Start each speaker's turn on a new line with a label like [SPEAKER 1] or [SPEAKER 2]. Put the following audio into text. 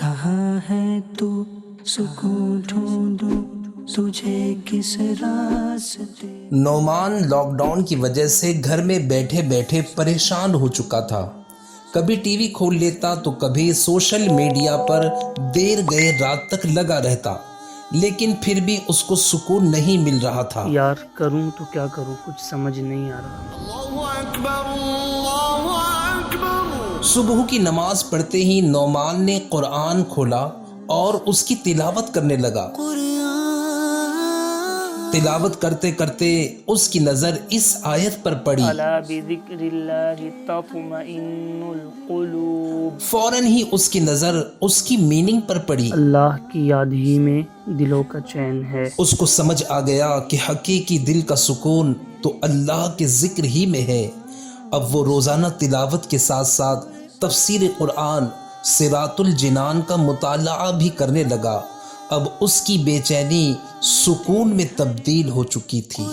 [SPEAKER 1] کہاں ہے تو سکون ڈھونڈوں تجھے کس راستے۔
[SPEAKER 2] نعمان لاک ڈاؤن کی وجہ سے گھر میں بیٹھے بیٹھے پریشان ہو چکا تھا۔ کبھی ٹی وی کھول لیتا تو کبھی سوشل میڈیا پر دیر گئے رات تک لگا رہتا، لیکن پھر بھی اس کو سکون نہیں مل رہا تھا۔
[SPEAKER 3] یار کروں تو کیا کروں، کچھ سمجھ نہیں آ رہا۔
[SPEAKER 2] صبح کی نماز پڑھتے ہی نعمان نے قرآن کھولا اور اس کی تلاوت کرنے لگا۔ تلاوت کرتے کرتے اس کی نظر اس آیت پر پڑی،
[SPEAKER 3] الا بذکر اللہ تطمئن القلوب۔
[SPEAKER 2] فوراً ہی اس کی نظر اس کی میننگ پر پڑی۔
[SPEAKER 3] اللہ کی یاد ہی میں دلوں کا چین ہے۔
[SPEAKER 2] اس کو سمجھ آ گیا کہ حقیقی دل کا سکون تو اللہ کے ذکر ہی میں ہے۔ اب وہ روزانہ تلاوت کے ساتھ ساتھ تفسیر قرآن صراط الجنان کا مطالعہ بھی کرنے لگا۔ اب اس کی بے چینی سکون میں تبدیل ہو چکی تھی۔